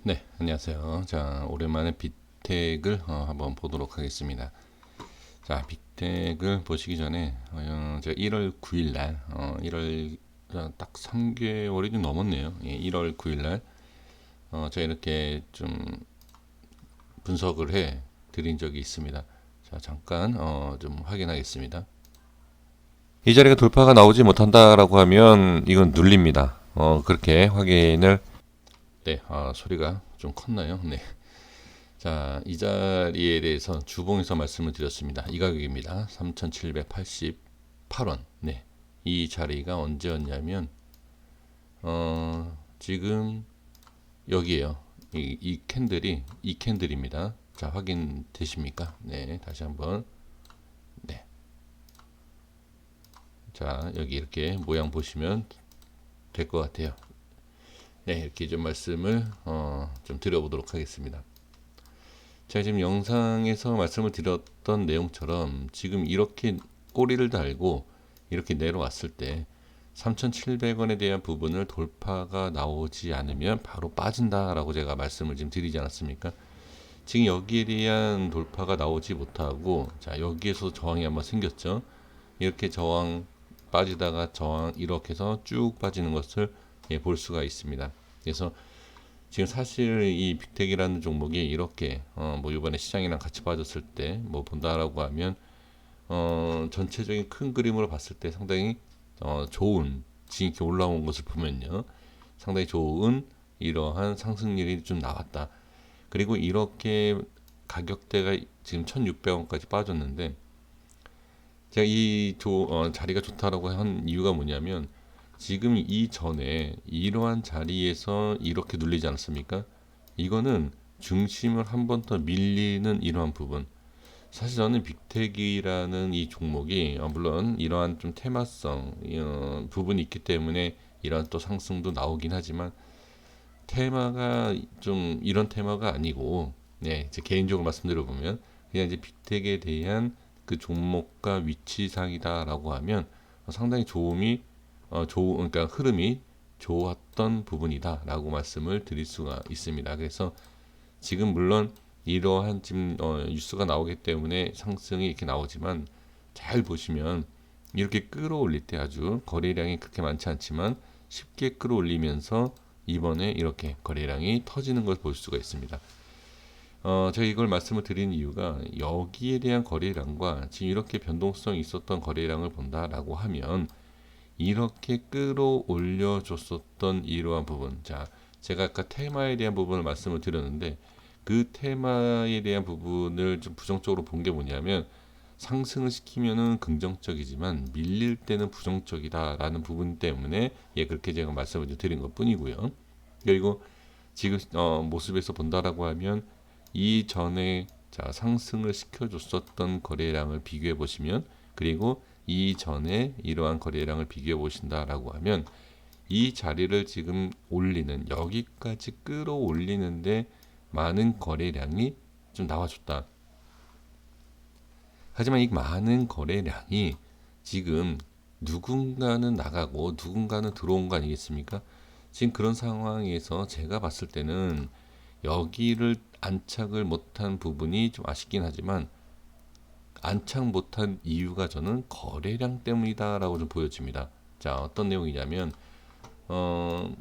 네, 안녕하세요. 자, 오랜만에 빅텍을 한번 보도록 하겠습니다. 자, 빅텍을 보시기 전에 제가 1월 9일 날, 1월 딱 3개월이 좀 넘었네요. 예, 1월 9일 날 제가 이렇게 좀 분석을 해 드린 적이 있습니다. 자, 잠깐 좀 확인하겠습니다. 이 자리가 돌파가 나오지 못한다라고 하면 이건 눌립니다. 그렇게 확인을. 네, 소리가 좀 컸나요? 네. 자, 이 자리에 대해서 주봉에서 말씀을 드렸습니다. 이 가격입니다. 3,788원. 네. 이 자리가 언제였냐면, 지금 여기에요. 이 캔들이 이 캔들입니다. 자, 확인되십니까? 네. 다시 한번. 네. 자, 여기 이렇게 모양 보시면 될 것 같아요. 네. 이렇게 좀 말씀을, 좀 드려보도록 하겠습니다. 제가 지금 영상에서 말씀을 드렸던 내용처럼 지금 이렇게 꼬리를 달고 이렇게 내려왔을 때 3,700원에 대한 부분을 돌파가 나오지 않으면 바로 빠진다라고 제가 말씀을 지금 드리지 않았습니까? 지금 여기에 대한 돌파가 나오지 못하고, 자, 여기에서 저항이 한번 생겼죠. 이렇게 저항 빠지다가 저항 이렇게 해서 쭉 빠지는 것을 볼 수가 있습니다. 그래서 지금 사실 이 빅텍이라는 종목이 이렇게 뭐 이번에 시장이랑 같이 빠졌을 때 뭐 본다라고 하면 전체적인 큰 그림으로 봤을 때 상당히 좋은, 지금 이렇게 올라온 것을 보면요, 상당히 좋은 이러한 상승률이 좀 나왔다. 그리고 이렇게 가격대가 지금 1,600원까지 빠졌는데, 제가 이 자리가 좋다라고 한 이유가 뭐냐면, 지금 이전에 이러한 자리에서 이렇게 눌리지 않았습니까? 이거는 중심을 한 번 더 밀리는 이러한 부분. 사실 저는 빅텍이라는 이 종목이 물론 이러한 좀 테마성 부분이 있기 때문에 이러한 또 상승도 나오긴 하지만, 테마가 좀 이런 테마가 아니고, 네, 제 개인적으로 말씀드려 보면 그냥 이제 빅텍에 대한 그 종목과 위치상이다라고 하면 상당히 그러니까 흐름이 좋았던 부분이다라고 말씀을 드릴 수가 있습니다. 그래서 지금 물론 이러한 지금 뉴스가 나오기 때문에 상승이 이렇게 나오지만, 잘 보시면 이렇게 끌어올릴 때 아주 거래량이 그렇게 많지 않지만 쉽게 끌어올리면서 이번에 이렇게 거래량이 터지는 걸 볼 수가 있습니다. 제가 이걸 말씀을 드린 이유가, 여기에 대한 거래량과 지금 이렇게 변동성이 있었던 거래량을 본다라고 하면 이렇게 끌어올려 줬었던 이러한 부분. 자, 제가 아까 테마에 대한 부분을 말씀을 드렸는데, 그 테마에 대한 부분을 좀 부정적으로 본 게 뭐냐면, 상승을 시키면은 긍정적이지만 밀릴 때는 부정적이다라는 부분 때문에 그렇게 제가 말씀을 드린 것 뿐이고요. 그리고 지금 모습에서 본다라고 하면 이전에, 자, 상승을 시켜줬었던 거래량을 비교해 보시면, 그리고 이전에 이러한 거래량을 비교해 보신다라고 하면 이 자리를 지금 올리는, 여기까지 끌어올리는데 많은 거래량이 좀 나와줬다. 하지만 이 많은 거래량이 지금 누군가는 나가고 누군가는 들어온 거 아니겠습니까? 지금 그런 상황에서 제가 봤을 때는 여기를 안착을 못한 부분이 좀 아쉽긴 하지만, 안착 못한 이유가 저는 거래량 때문이다라고 좀 보여집니다. 자, 어떤 내용이냐면, 어,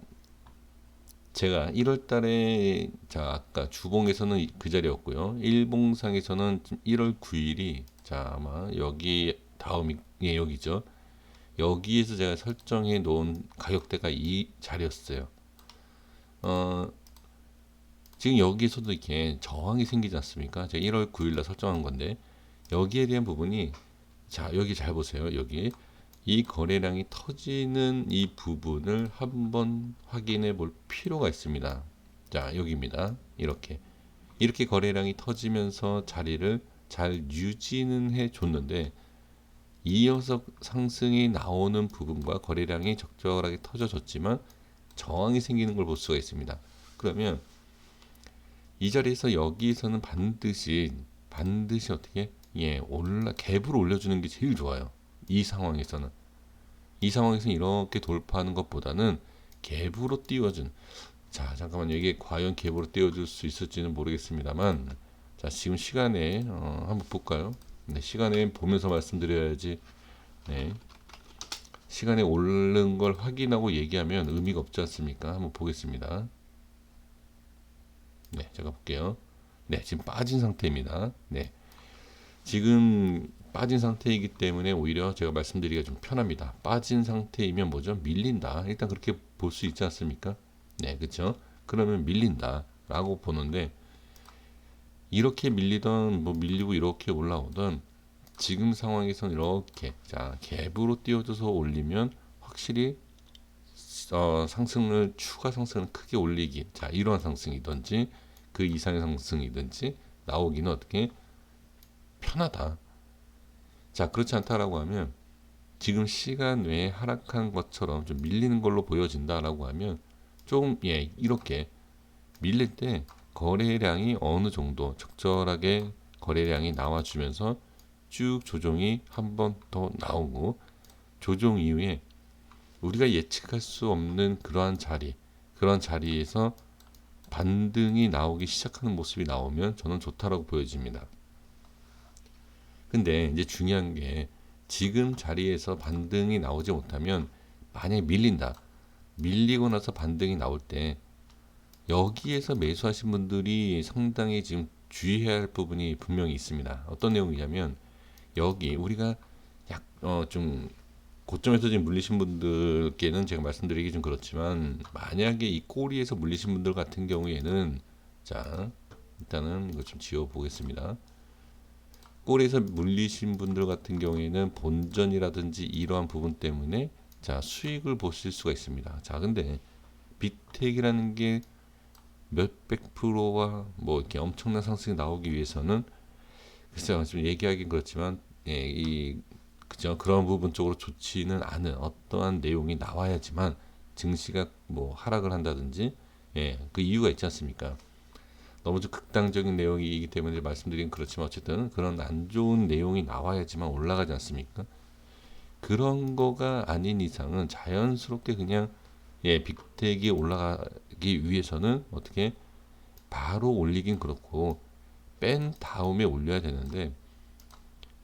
제가 1월 달에, 자, 아까 주봉에서는 그 자리였고요. 일봉상에서는 1월 9일이, 자, 아마 여기 다음이, 여기죠. 여기에서 제가 설정해 놓은 가격대가 이 자리였어요. 어, 지금 여기에서도 이렇게 저항이 생기지 않습니까? 제가 1월 9일날 설정한 건데, 여기에 대한 부분이, 자, 여기 잘 보세요. 여기 이 거래량이 터지는 이 부분을 한번 확인해 볼 필요가 있습니다. 자, 여기입니다. 이렇게 거래량이 터지면서 자리를 잘 유지는 해 줬는데, 이어서 상승이 나오는 부분과 거래량이 적절하게 터져졌지만 저항이 생기는 걸 볼 수가 있습니다. 그러면 이 자리에서 여기서는 반드시 어떻게, 갭을 올려주는 게 제일 좋아요. 이 상황에서는 이렇게 돌파하는 것보다는 갭으로 띄워준, 자, 잠깐만요. 이게 과연 갭으로 띄워줄 수 있을지는 모르겠습니다만, 자, 지금 시간에 한번 볼까요? 네, 시간에 보면서 말씀드려야지. 네, 시간에 오른 걸 확인하고 얘기하면 의미가 없지 않습니까? 한번 보겠습니다. 네, 제가 볼게요. 네, 지금 빠진 상태입니다. 네, 지금 빠진 상태이기 때문에 오히려 제가 말씀드리기가 좀 편합니다. 빠진 상태이면 뭐죠? 밀린다. 일단 그렇게 볼 수 있지 않습니까? 네, 그렇죠? 그러면 밀린다라고 보는데, 이렇게 밀리던 뭐 밀리고 이렇게 올라오던 지금 상황에서는 이렇게 자 갭으로 띄워줘서 올리면 확실히 상승을 추가 상승을 크게 올리기, 자 이러한 상승이든지 그 이상의 상승이든지 나오기는 어떻게 편하다. 자 그렇지 않다라고 하면 지금 시간 외에 하락한 것처럼 좀 밀리는 걸로 보여진다라고 하면 조금 이렇게 밀릴 때 거래량이 어느 정도 적절하게 거래량이 나와주면서 쭉 조정이 한 번 더 나오고, 조정 이후에 우리가 예측할 수 없는 그러한 자리에서 반등이 나오기 시작하는 모습이 나오면 저는 좋다라고 보여집니다. 근데 이제 중요한 게 지금 자리에서 반등이 나오지 못하면, 만약에 밀리고 나서 반등이 나올 때 여기에서 매수하신 분들이 상당히 지금 주의해야 할 부분이 분명히 있습니다. 어떤 내용이냐면, 여기 우리가 좀 고점에서 지금 물리신 분들께는 제가 말씀드리기 좀 그렇지만, 만약에 이 꼬리에서 물리신 분들 같은 경우에는, 자 일단은 이거 좀 지워 보겠습니다. 꼬리에서 물리신 분들 같은 경우에는 본전이라든지 이러한 부분 때문에 자 수익을 보실 수가 있습니다. 자 근데 빅텍이라는 게 몇백 프로와 뭐 이렇게 엄청난 상승이 나오기 위해서는, 글쎄요 좀 얘기하긴 그렇지만 그죠, 그런 부분 쪽으로 좋지는 않은 어떠한 내용이 나와야지만 증시가 뭐 하락을 한다든지, 그 이유가 있지 않습니까? 너무 좀 극단적인 내용이기 때문에 말씀드리긴 그렇지만 어쨌든 그런 안 좋은 내용이 나와야지만 올라가지 않습니까? 그런 거가 아닌 이상은 자연스럽게 그냥 빅텍이 올라가기 위해서는 어떻게 바로 올리긴 그렇고 뺀 다음에 올려야 되는데,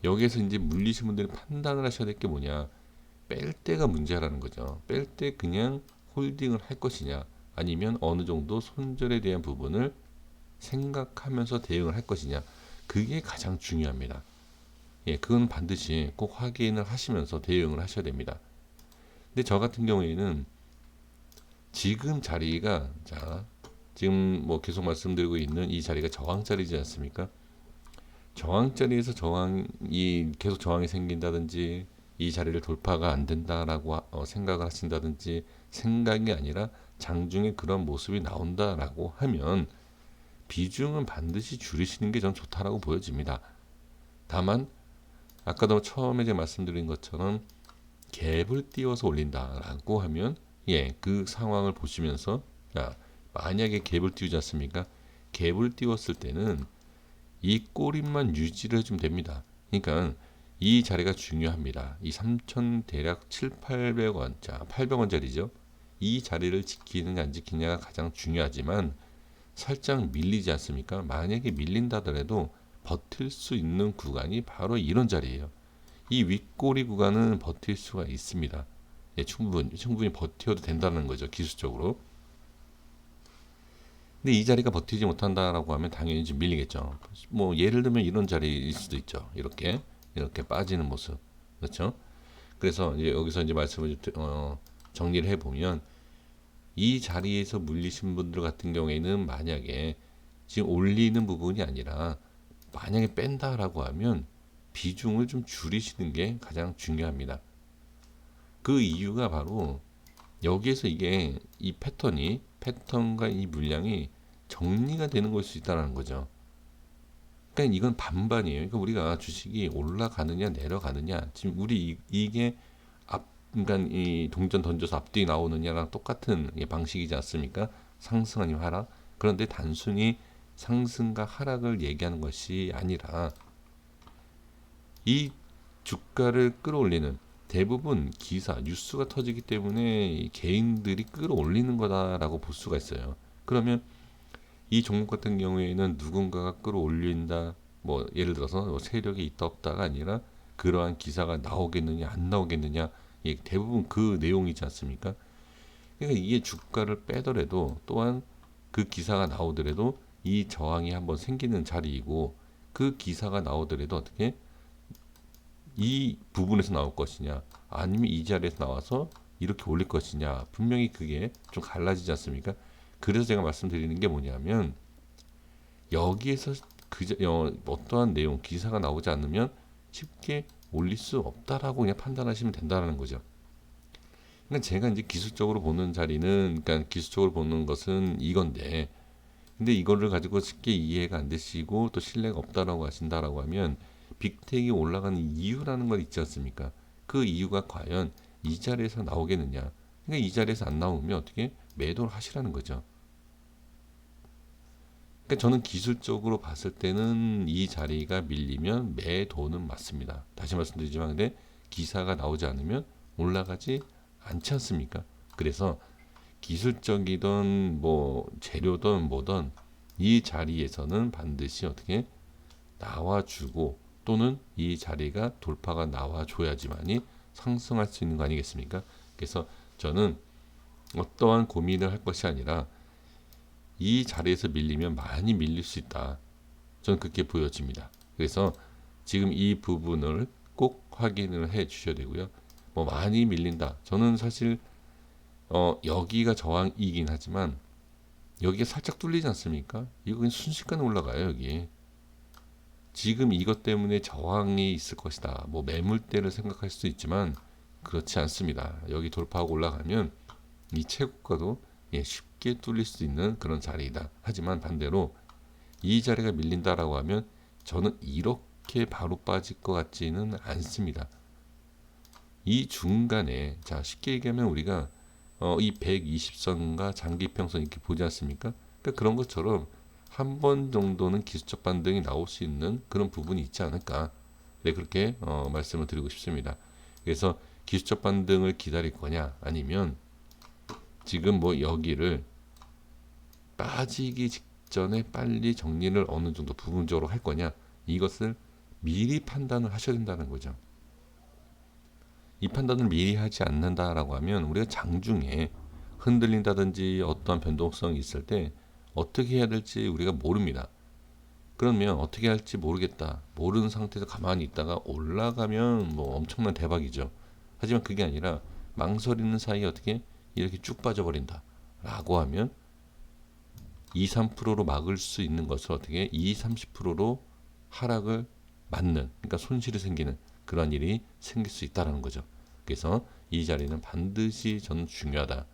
여기에서 이제 물리신 분들이 판단을 하셔야 될 게 뭐냐, 뺄 때가 문제라는 거죠. 뺄 때 그냥 홀딩을 할 것이냐, 아니면 어느 정도 손절에 대한 부분을 생각하면서 대응을 할 것이냐, 그게 가장 중요합니다. 그건 반드시 꼭 확인을 하시면서 대응을 하셔야 됩니다. 근데 저 같은 경우에는 지금 자리가, 자 지금 뭐 계속 말씀드리고 있는 이 자리가 저항 자리지 않습니까? 저항 자리에서 저항이 계속 저항이 생긴다든지 이 자리를 돌파가 안 된다라고 생각을 하신다든지, 생각이 아니라 장중에 그런 모습이 나온다라고 하면 비중은 반드시 줄이시는 게 전 좋다라고 보여집니다. 다만 아까도 처음에 제가 말씀드린 것처럼 갭을 띄워서 올린다라고 하면 그 상황을 보시면서, 자, 만약에 갭을 띄우지 않습니까? 갭을 띄웠을 때는 이 꼬리만 유지를 해주면 됩니다. 그러니까 이 자리가 중요합니다. 이 3천 대략 7, 800원, 자 800원짜리죠. 이 자리를 지키느냐 안 지키느냐가 가장 중요하지만, 살짝 밀리지 않습니까? 만약에 밀린다더라도 버틸 수 있는 구간이 바로 이런 자리예요. 이 윗꼬리 구간은 버틸 수가 있습니다. 충분히 버텨도 된다는 거죠, 기술적으로. 근데 이 자리가 버티지 못한다라고 하면 당연히 좀 밀리겠죠. 뭐 예를 들면 이런 자리일 수도 있죠. 이렇게 빠지는 모습, 그렇죠? 그래서 이제 여기서 이제 말씀을 정리를 해보면, 이 자리에서 물리신 분들 같은 경우에는 만약에 지금 올리는 부분이 아니라 만약에 뺀다라고 하면 비중을 좀 줄이시는 게 가장 중요합니다. 그 이유가 바로 여기에서 이게 이 패턴과 이 물량이 정리가 되는 걸 수 있다는 거죠. 그러니까 이건 반반이에요. 그러니까 우리가 주식이 올라가느냐 내려가느냐, 지금 우리 이게 그러니까 이 동전 던져서 앞뒤 나오느냐랑 똑같은 방식이지 않습니까? 상승 아니면 하락. 그런데 단순히 상승과 하락을 얘기하는 것이 아니라 이 주가를 끌어올리는 대부분 기사, 뉴스가 터지기 때문에 개인들이 끌어올리는 거다라고 볼 수가 있어요. 그러면 이 종목 같은 경우에는 누군가가 끌어올린다. 뭐 예를 들어서 뭐 세력이 있다 없다가 아니라 그러한 기사가 나오겠느냐 안 나오겠느냐, 예, 대부분 그 내용이지 않습니까? 그러니까 이게 주가를 빼더라도 또한 그 기사가 나오더라도 이 저항이 한번 생기는 자리이고, 그 기사가 나오더라도 어떻게 이 부분에서 나올 것이냐 아니면 이 자리에서 나와서 이렇게 올릴 것이냐, 분명히 그게 좀 갈라지지 않습니까? 그래서 제가 말씀드리는 게 뭐냐면, 여기에서 어떠한 내용 기사가 나오지 않으면 쉽게 올릴 수 없다라고 그냥 판단하시면 된다는 거죠. 그러니까 제가 이제 기술적으로 보는 자리는, 그러니까 기술적으로 보는 것은 이건데, 근데 이거를 가지고 쉽게 이해가 안 되시고 또 신뢰가 없다라고 하신다라고 하면, 빅텍이 올라가는 이유라는 건 있지 않습니까? 그 이유가 과연 이 자리에서 나오겠느냐? 그러니까 이 자리에서 안 나오면 어떻게 매도를 하시라는 거죠. 그러니까 저는 기술적으로 봤을 때는 이 자리가 밀리면 매도는 맞습니다. 다시 말씀드리지만, 근데 기사가 나오지 않으면 올라가지 않지 않습니까? 그래서 기술적이든 뭐 재료든 뭐든 이 자리에서는 반드시 어떻게 나와주고, 또는 이 자리가 돌파가 나와줘야지만이 상승할 수 있는 거 아니겠습니까? 그래서 저는 어떠한 고민을 할 것이 아니라 이 자리에서 밀리면 많이 밀릴 수 있다. 저는 그렇게 보여집니다. 그래서 지금 이 부분을 꼭 확인을 해 주셔야 되고요. 뭐 많이 밀린다. 저는 사실 여기가 저항이긴 하지만 여기가 살짝 뚫리지 않습니까? 이거 그냥 순식간에 올라가요, 여기. 지금 이것 때문에 저항이 있을 것이다. 뭐 매물대를 생각할 수도 있지만 그렇지 않습니다. 여기 돌파하고 올라가면 이 최고가도 쉽게 뚫릴 수 있는 그런 자리이다. 하지만 반대로 이 자리가 밀린다라고 하면 저는 이렇게 바로 빠질 것 같지는 않습니다. 이 중간에, 자 쉽게 얘기하면 우리가 이 120선과 장기평선 이렇게 보지 않습니까? 그러니까 그런 것처럼 한 번 정도는 기술적 반등이 나올 수 있는 그런 부분이 있지 않을까. 네, 그렇게 말씀을 드리고 싶습니다. 그래서 기술적 반등을 기다릴 거냐, 아니면 지금 뭐 여기를 빠지기 직전에 빨리 정리를 어느 정도 부분적으로 할 거냐, 이것을 미리 판단을 하셔야 된다는 거죠. 이 판단을 미리 하지 않는다라고 하면 우리가 장중에 흔들린다든지 어떠한 변동성이 있을 때 어떻게 해야 될지 우리가 모릅니다. 그러면 어떻게 할지 모르겠다, 모르는 상태에서 가만히 있다가 올라가면 뭐 엄청난 대박이죠. 하지만 그게 아니라 망설이는 사이에 어떻게 이렇게 쭉 빠져버린다 라고 하면 2, 3%로 막을 수 있는 것을 어떻게 2, 30%로 하락을 맞는, 그러니까 손실이 생기는 그런 일이 생길 수 있다는 거죠. 그래서 이 자리는 반드시 저는 중요하다.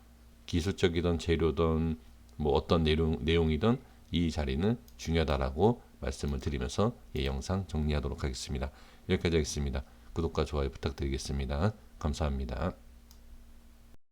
기술적이든 재료든 뭐 어떤 내용이든 이 자리는 중요하다라고 말씀을 드리면서 이 영상 정리하도록 하겠습니다. 여기까지 하겠습니다. 구독과 좋아요 부탁드리겠습니다. 감사합니다.